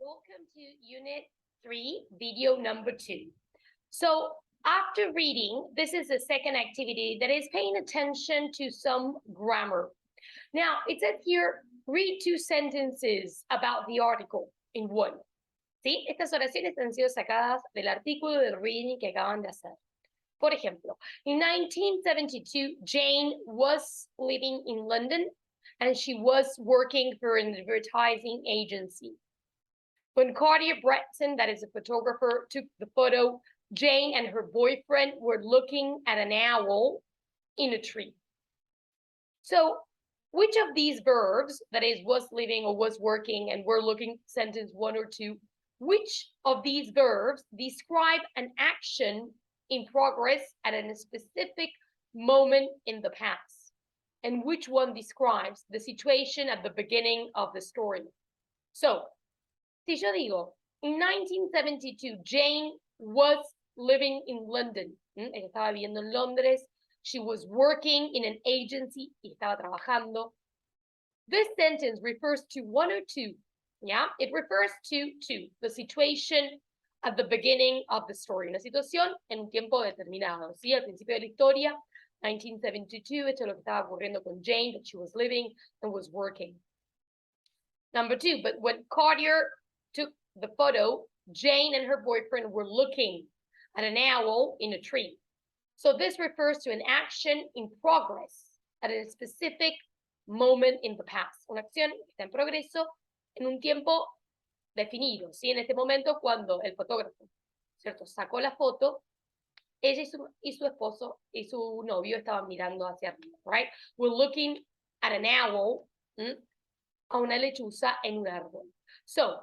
Welcome to Unit 3, video number 2. So after reading, this is the second activity that is paying attention to some grammar. Now, it says here, read 2 sentences about the article in one. ¿Sí? Estas oraciones han sido sacadas del artículo del reading que acaban de hacer. Por ejemplo, in 1972, Jane was living in London and she was working for an advertising agency. When Cartier Bresson, that is a photographer, took the photo, Jane and her boyfriend were looking at an owl in a tree. So which of these verbs, that is, was living or was working, and we're looking sentence 1 or 2, which of these verbs describe an action in progress at a specific moment in the past? And which one describes the situation at the beginning of the story? So, si yo digo, in 1972, Jane was living in London. Ella estaba viviendo en Londres. She was working in an agency. Y estaba trabajando. This sentence refers to 1 or 2. Yeah, it refers to 2, the situation at the beginning of the story. Una situación en un tiempo determinado. ¿Sí? Al principio de la historia, 1972, esto es lo que estaba ocurriendo con Jane, that she was living and was working. Number 2, but when Cartier took the photo, Jane and her boyfriend were looking at an owl in a tree. So this refers to an action in progress at a specific moment in the past. Una acción que está en progreso en un tiempo definido. ¿Sí? En este momento, cuando el fotógrafo, ¿cierto?, sacó la foto, ella y su esposo y su novio estaban mirando hacia arriba, right? We're looking at an owl, a una lechuza en un árbol. So,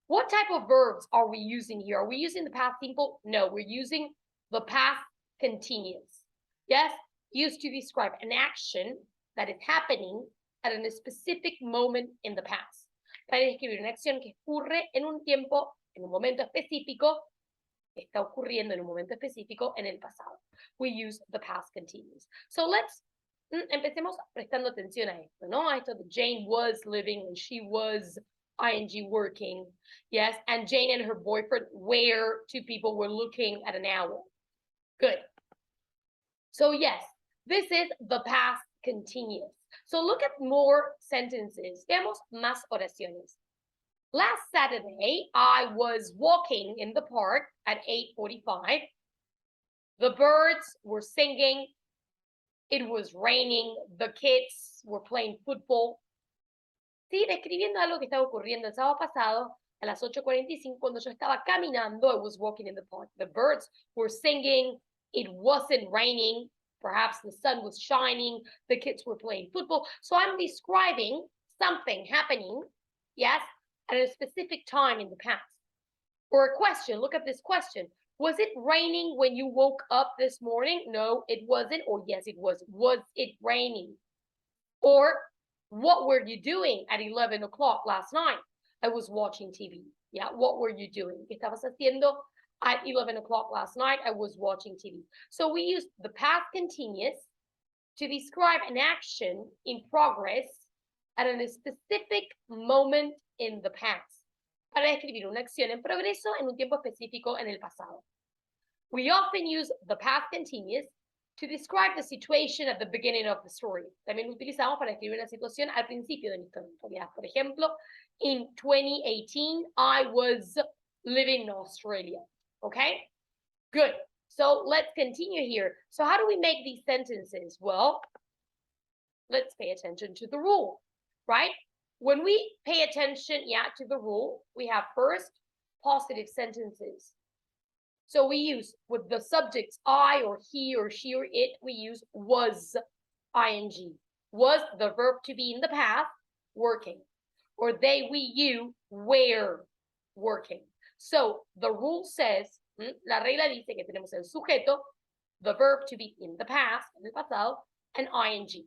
what type of verbs are we using here? Are we using the past simple? No, we're using the past continuous. Yes, used to describe an action that is happening at a specific moment in the past. Para describir una acción que ocurre en un tiempo, en un momento específico, está ocurriendo en un momento específico en el pasado. We use the past continuous. So let's empecemos prestando atención a esto, ¿no? A esto de Jane was living and she was ing working. Yes, and Jane and her boyfriend where 2 people were looking at an owl. Good. So yes, this is the past continuous. So look at more sentences. Veamos más oraciones. Last Saturday, I was walking in the park at 8:45. The birds were singing. It was raining. The kids were playing football. Sí, describiendo algo que estaba ocurriendo el sábado pasado a las 8:45 cuando yo estaba caminando. I was walking in the park. The birds were singing. It wasn't raining. Perhaps the sun was shining. The kids were playing football. So I'm describing something happening, yes, at a specific time in the past. Or a question, look at this question. Was it raining when you woke up this morning? No, it wasn't. Or yes, it was. Was it raining? Or what were you doing at 11 o'clock last night? I was watching TV. Yeah, what were you doing? ¿Qué estabas haciendo? At 11 o'clock last night, I was watching TV. So we use the past continuous to describe an action in progress at a specific moment in the past. Para describir una acción en progreso en un tiempo específico en el pasado. We often use the past continuous to describe the situation at the beginning of the story. También lo utilizamos para describir una situación al principio de la historia. Por ejemplo, in 2018, I was living in Australia. Okay, good. So let's continue here. So how do we make these sentences? Well, let's pay attention to the rule, right? When we pay attention, to the rule, we have first positive sentences. So we use, with the subjects I or he or she or it, we use was, ing. Was the verb to be in the past, working. Or they, we, you, were working. So the rule says, la regla dice que tenemos el sujeto, the verb to be in the past, en el pasado, and ing.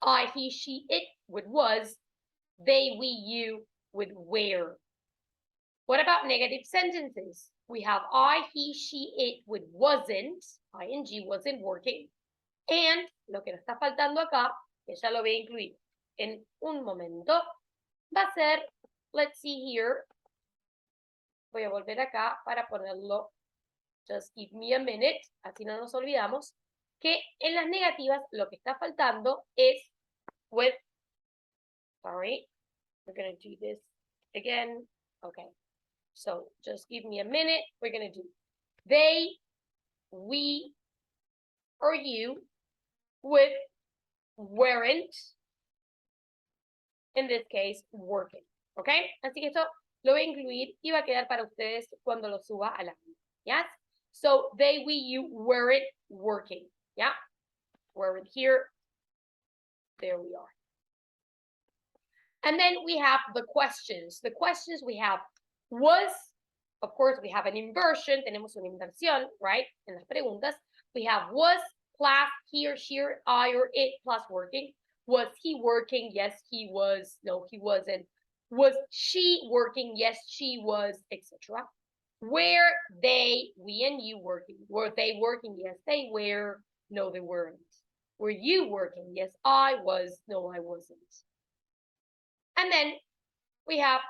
I, he, she, it with was, they, we, you with were. What about negative sentences? We have I, he, she, it with wasn't, ing wasn't working, and lo que nos está faltando acá, que ya lo voy a incluir en un momento, va a ser, let's see here, Voy a volver acá para ponerlo. Just give me a minute, así no nos olvidamos, que en las negativas lo que está faltando es with, sorry, we're going to do this again. Okay, so just give me a minute. We're going to do they, we, or you, with, weren't, in this case, working. Okay, así que esto lo voy a incluir y va a quedar para ustedes cuando lo suba a la vida. Yes? So they, we, you weren't working. Yeah? Weren't here. There we are. And then we have the questions. The questions we have was, of course, we have an inversion. Tenemos una inversión, right? En las preguntas. We have was, plus, he or she, or I or it, plus working. Was he working? Yes, he was. No, he wasn't. Was she working? Yes, she was, etc. Were they, we and you working? Were they working? Yes, they were. No, they weren't. Were you working? Yes, I was. No, I wasn't. And then we have,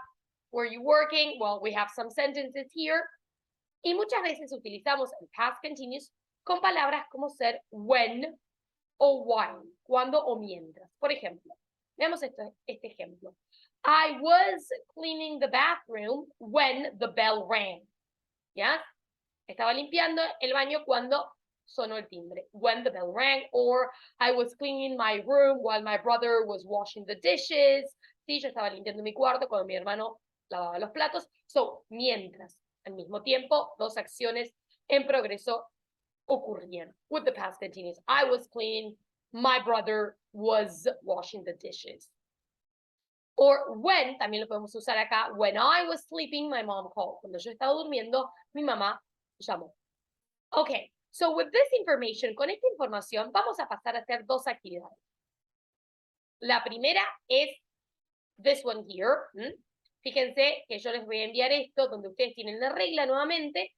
were you working? Well, we have some sentences here. Y muchas veces utilizamos el past continuous con palabras como ser when o while, cuando o mientras. Por ejemplo, veamos este ejemplo. I was cleaning the bathroom when the bell rang. ¿Ya? Estaba limpiando el baño cuando sonó el timbre. When the bell rang. Or I was cleaning my room while my brother was washing the dishes. Sí, yo estaba limpiando mi cuarto cuando mi hermano lavaba los platos. So, mientras, al mismo tiempo, dos acciones en progreso ocurrían. With the past continuous. I was cleaning, my brother was washing the dishes. Or when, también lo podemos usar acá, when I was sleeping, my mom called. Cuando yo estaba durmiendo, mi mamá llamó. Okay, so with this information, con esta información, vamos a pasar a hacer dos actividades. La primera es this one here. Fíjense que yo les voy a enviar esto donde ustedes tienen la regla nuevamente,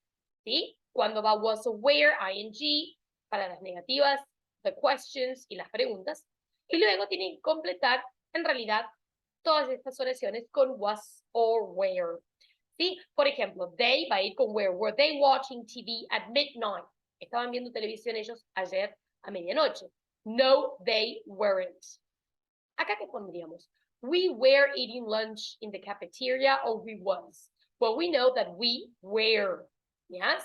¿sí? Cuando va was or where, ing, para las negativas, the questions y las preguntas. Y luego tienen que completar, en realidad, todas estas oraciones con was or where. ¿Sí? Por ejemplo, they va a ir con where. Were they watching TV at midnight? Estaban viendo televisión ellos ayer a medianoche. No, they weren't. Acá, ¿qué pondríamos? We were eating lunch in the cafeteria, or we was. Well, we know that we were. Yes?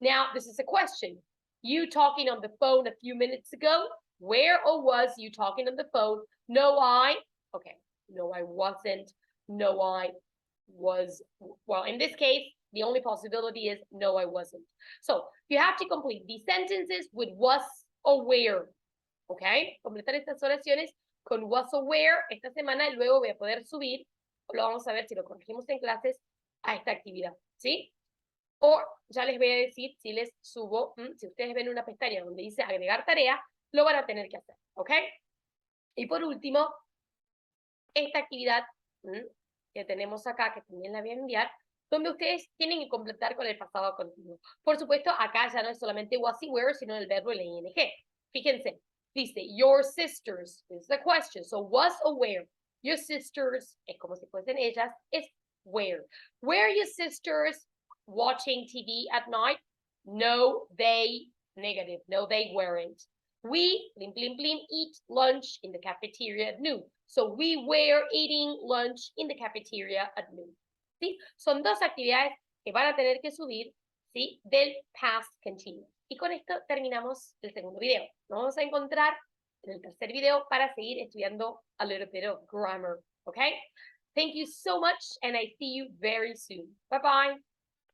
Now, this is a question. You talking on the phone a few minutes ago? Where or was you talking on the phone? No, I. Okay. No, I wasn't. No, I was. Well, in this case, the only possibility is no, I wasn't. So you have to complete these sentences with was or where. Okay? Completar estas oraciones con was or where esta semana y luego voy a poder subir, lo vamos a ver si lo corregimos en clases, a esta actividad. ¿Sí? O ya les voy a decir si les subo, si ustedes ven una pestaña donde dice agregar tarea, lo van a tener que hacer. ¿Ok? Y por último, esta actividad que tenemos acá, que también la voy a enviar, donde ustedes tienen que completar con el pasado continuo. Por supuesto, acá ya no es solamente was y were, sino el verbo y la ing. Fíjense, dice, your sisters, this is the question, so was or were. Your sisters, es como si fuesen ellas, es where. Were your sisters watching TV at night? No, they, negative, no, they weren't. We, blim, blim, blim, eat lunch in the cafeteria at noon. So we were eating lunch in the cafeteria at noon. ¿Sí? Son dos actividades que van a tener que subir, ¿sí? Del past continuous. Y con esto terminamos el segundo video. Nos vamos a encontrar en el tercer video para seguir estudiando a little bit of grammar. Okay? Thank you so much, and I see you very soon. Bye-bye.